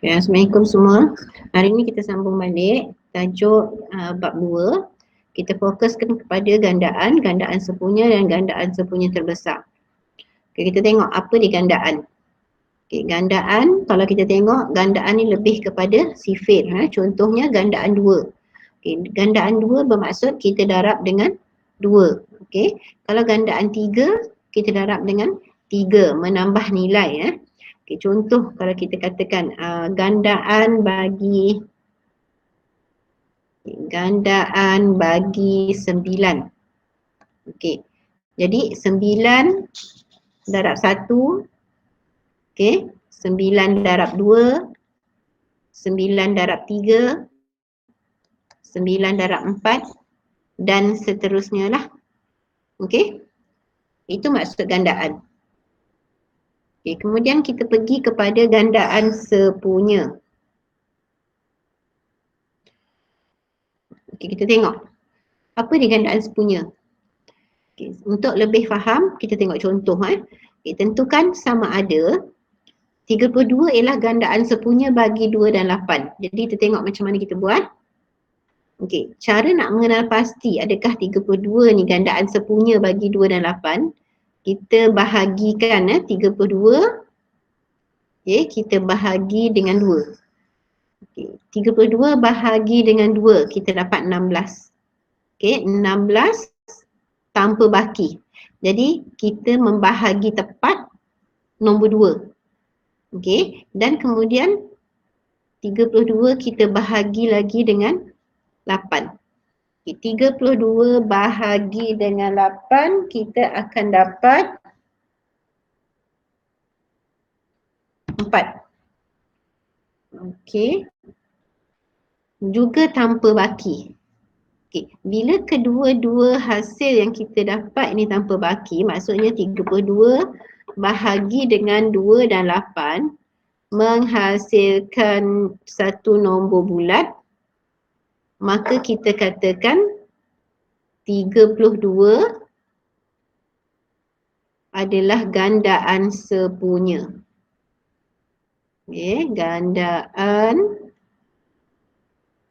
Okay, Assalamualaikum semua. Hari ini kita sambung balik tajuk bab 2. Kita fokuskan kepada gandaan, gandaan sepunya dan gandaan sepunya terbesar. Okay, kita tengok apa di gandaan. Okay, gandaan, kalau kita tengok gandaan ni lebih kepada sifir. Contohnya gandaan 2. Okay, gandaan 2 bermaksud kita darab dengan 2. Okay. Kalau gandaan 3, kita darab dengan 3, menambah nilai. Okay, contoh kalau kita katakan gandaan bagi 9. Okey. Jadi 9 darab 1, okey, 9 darab 2, 9 darab 3, 9 darab 4 dan seterusnya lah. Okey. Itu maksud gandaan. Okay, kemudian kita pergi kepada gandaan sepunya. Okay, kita tengok apa di gandaan sepunya. Okay, untuk lebih faham, kita tengok contoh. Okay, tentukan sama ada 32 ialah gandaan sepunya bagi 2 dan 8. Jadi kita tengok macam mana kita buat. Okay, cara nak mengenal pasti adakah 32 ni gandaan sepunya bagi 2 dan 8. Kita bahagikan 32. Okay, kita bahagi dengan 2. Okay, 32 bahagi dengan 2, kita dapat 16. Okay, 16 tanpa baki. Jadi, kita membahagi tepat nombor 2. Okay, dan kemudian 32 kita bahagi lagi dengan 8. Okay, 32 bahagi dengan 8, kita akan dapat 4. Okey. Juga tanpa baki. Okey, bila kedua-dua hasil yang kita dapat ni tanpa baki, maksudnya 32 bahagi dengan 2 dan 8 menghasilkan satu nombor bulat, maka kita katakan 32 adalah gandaan sepunya. Okey, gandaan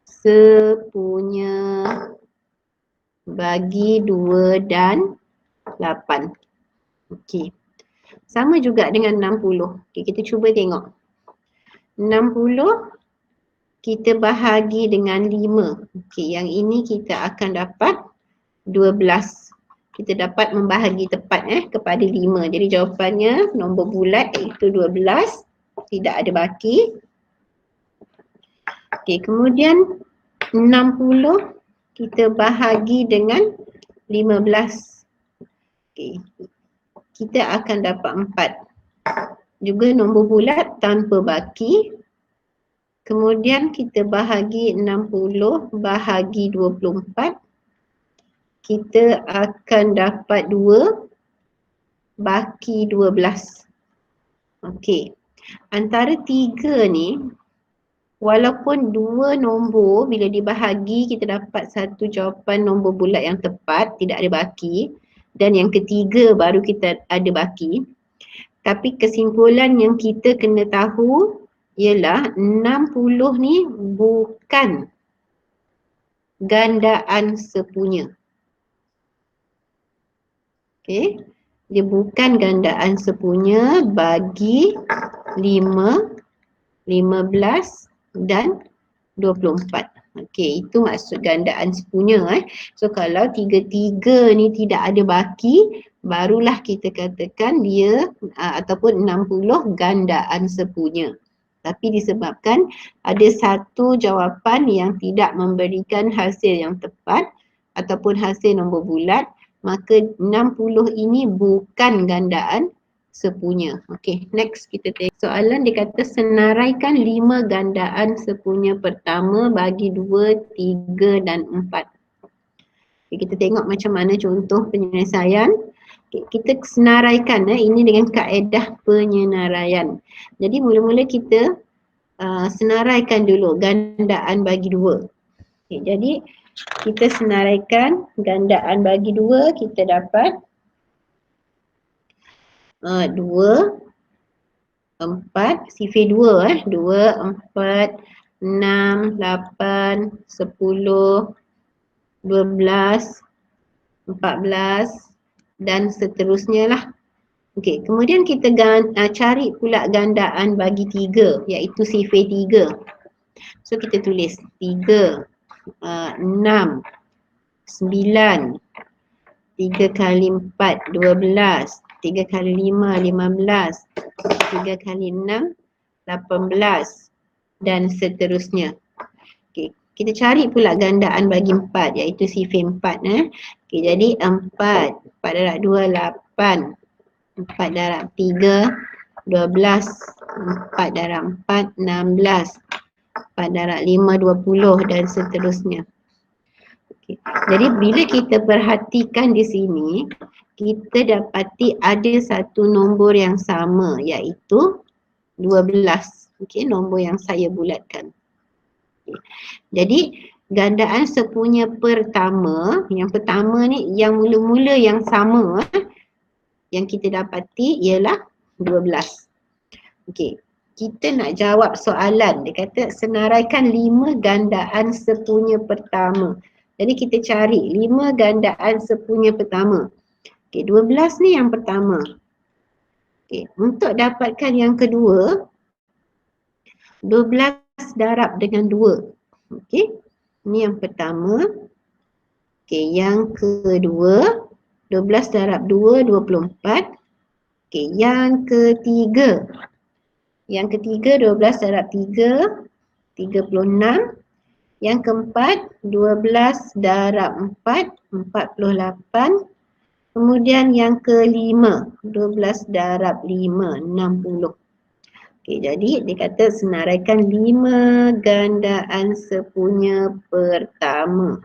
sepunya bagi 2 dan 8. Okey. Sama juga dengan 60. Okey, kita cuba tengok. 60 kita bahagi dengan 5. Okey, yang ini kita akan dapat 12. Kita dapat membahagi tepat kepada 5. Jadi jawapannya nombor bulat iaitu 12. Tidak ada baki. Okey, kemudian 60 kita bahagi dengan 15. Okey, kita akan dapat 4. Juga nombor bulat tanpa baki. Kemudian kita bahagi 60 bahagi 24. Kita akan dapat 2 baki 12. Okey, antara 3 ni, walaupun 2 nombor bila dibahagi kita dapat satu jawapan nombor bulat yang tepat, tidak ada baki, dan yang ketiga baru kita ada baki. Tapi kesimpulan yang kita kena tahu ialah 60 ni bukan gandaan sepunya. Okey, dia bukan gandaan sepunya bagi 5, 15 dan 24. Okey, itu maksud gandaan sepunya. So kalau 3-3 ni tidak ada baki, barulah kita katakan dia ataupun 60 gandaan sepunya. Tapi disebabkan ada satu jawapan yang tidak memberikan hasil yang tepat ataupun hasil nombor bulat, maka 60 ini bukan gandaan sepunya. Okey, next kita tengok. Soalan dia kata senaraikan 5 gandaan sepunya pertama bagi 2, 3 dan 4. Okay, kita tengok macam mana contoh penyelesaian. Okay, kita senaraikan ini dengan kaedah penyenaraian. Jadi mula-mula kita senaraikan dulu gandaan bagi 2. Okay, jadi kita senaraikan gandaan bagi 2, kita dapat 2 4, CV 2 2, 4, 6, 8, 10, 12, 14 dan seterusnya lah. Okey, kemudian kita cari pula gandaan bagi 3 iaitu CV 3. So kita tulis 3, 6, 9, 3 kali 4, 12, 3 kali 5, 15, 3 kali 6, 18 dan seterusnya. Okay. Kita cari pula gandaan bagi 4 iaitu CV 4. Okay, jadi 4 darab 2, 8, 4 darab 3, 12, 4 darab 4, 16, 4 darab 5, 20 dan seterusnya. Okay. Jadi bila kita perhatikan di sini, kita dapati ada satu nombor yang sama iaitu 12. Okay, nombor yang saya bulatkan. Okay. Jadi gandaan sepunya pertama, yang pertama ni yang mula-mula yang sama yang kita dapati ialah 12. Okey, kita nak jawab soalan. Dia kata senaraikan 5 gandaan sepunya pertama. Jadi kita cari 5 gandaan sepunya pertama. Okey, 12 ni yang pertama. Okey, untuk dapatkan yang kedua, 12 darab dengan 2. Okey, ni yang pertama. Okey, yang kedua, 12 darab 2, 24. Okey, yang ketiga. Yang ketiga, 12 darab 3, 36. Yang keempat, 12 darab 4, 48. Kemudian yang kelima, 12 darab 5, 60. Okey, jadi dia kata senaraikan 5 gandaan sepunya pertama.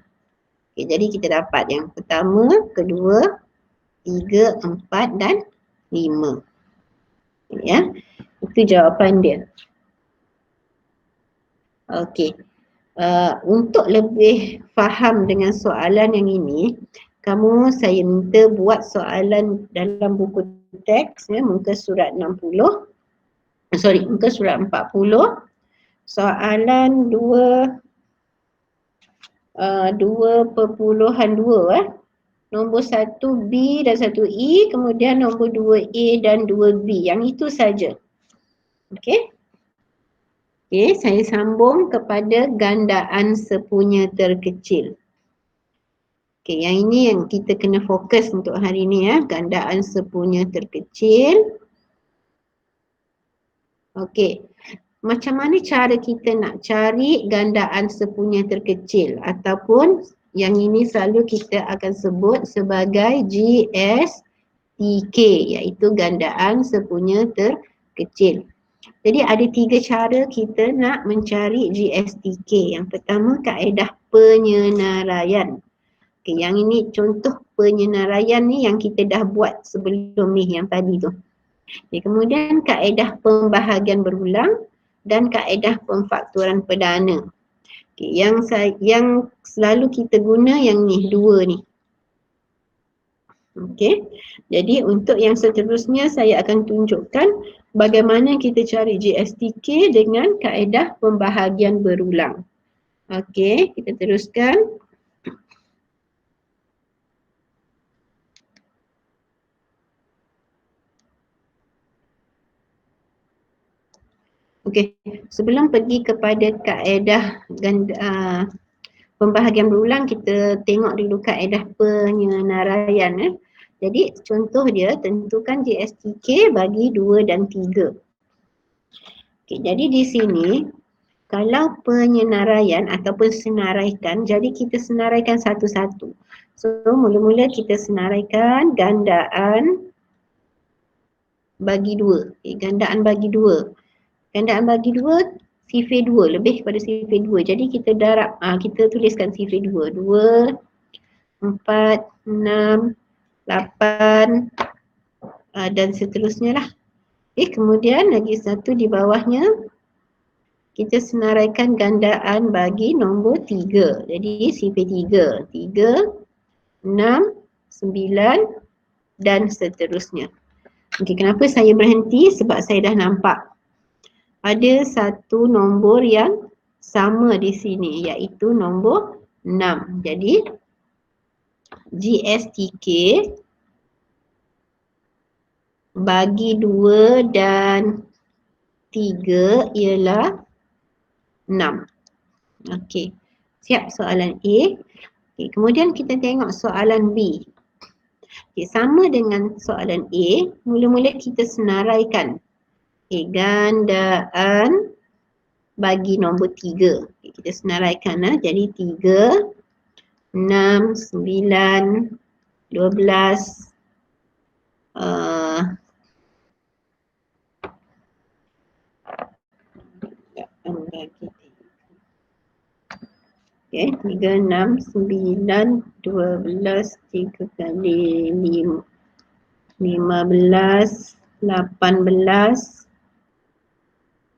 Okey, jadi kita dapat yang pertama, kedua, 3, 4 dan 5. Ya, itu jawapan dia. Okey, untuk lebih faham dengan soalan yang ini, saya minta buat soalan dalam buku teks muka surat 60. Muka surat 40. Soalan 2.2 nombor 1 B dan 1 E, kemudian nombor 2 A dan 2 B. Yang itu saja. Okey. Okey, saya sambung kepada gandaan sepunya terkecil. Okey, yang ini yang kita kena fokus untuk hari ini ya, gandaan sepunya terkecil. Okey. Macam mana cara kita nak cari gandaan sepunya terkecil ataupun yang ini selalu kita akan sebut sebagai GSTK iaitu gandaan sepunya terkecil. Jadi ada 3 cara kita nak mencari GSTK. Yang pertama kaedah penyenaraian. Okay, yang ini contoh penyenaraian ni yang kita dah buat sebelum ni yang tadi tu. Okay, kemudian kaedah pembahagian berulang dan kaedah pemfaktoran perdana. Okay, yang selalu kita guna yang ni, 2 ni. Okey, jadi untuk yang seterusnya saya akan tunjukkan bagaimana kita cari GSTK dengan kaedah pembahagian berulang. Okey, kita teruskan. Okey, sebelum pergi kepada kaedah pembahagian berulang, kita tengok dulu kaedah penyenaraian. Jadi contoh dia, tentukan GSTK bagi 2 dan 3. Okey, jadi di sini kalau penyenaraian ataupun senaraikan, jadi kita senaraikan satu-satu. So mula-mula kita senaraikan gandaan bagi 2. Okay, gandaan bagi 2. Gandaan bagi 2 CV 2, lebih kepada CV 2. Jadi kita darab, kita tuliskan CV 2. 2, 4, 6, 8 dan seterusnya lah. Okay, kemudian lagi satu di bawahnya, kita senaraikan gandaan bagi nombor 3. Jadi CV 3. 3, 6, 9 dan seterusnya. Okey, kenapa saya berhenti? Sebab saya dah nampak ada satu nombor yang sama di sini iaitu nombor 6. Jadi GSTK bagi 2 dan 3 ialah 6. Okey. Siap soalan A. Okey, kemudian kita tengok soalan B. Okey, sama dengan soalan A, mula-mula kita senaraikan. Okey, gandaan bagi nombor 3. Okey, kita senaraikan jadi 3, 6, 9, 12, okay, 3, 6, 9, 12, 3 kali 5, 15, 18,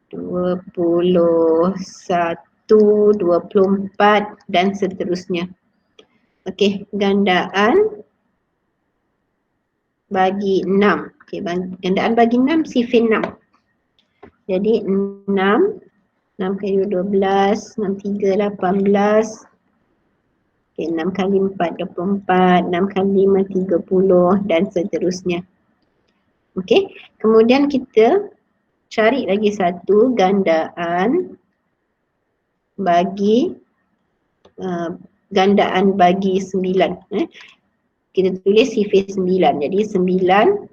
21, 24 dan seterusnya. Okey, gandaan bagi 6. Okey, gandaan bagi 6 sifar 6. Jadi 6, 6 kali 12, 6 3, 18. Okay, 6 kali 4, 24, 6 kali 5, 30 dan seterusnya. Okey, kemudian kita cari lagi satu gandaan bagi gandaan bagi 9. Kita tulis sifar 9. Jadi 9,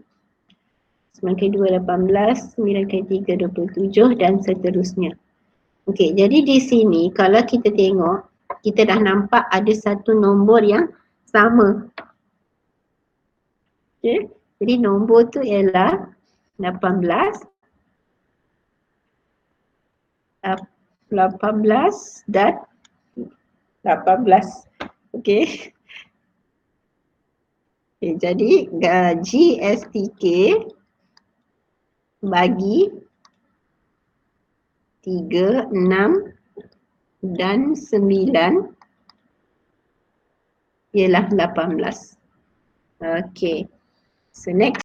9 kali 2, 18, 9 kali 3, 27 dan seterusnya. Okey, jadi di sini kalau kita tengok, kita dah nampak ada satu nombor yang sama. Okey, jadi nombor tu ialah 18 dan 18. Okey. Okay, jadi GSTK bagi 3, 6 dan 9 ialah 18. Okey. So next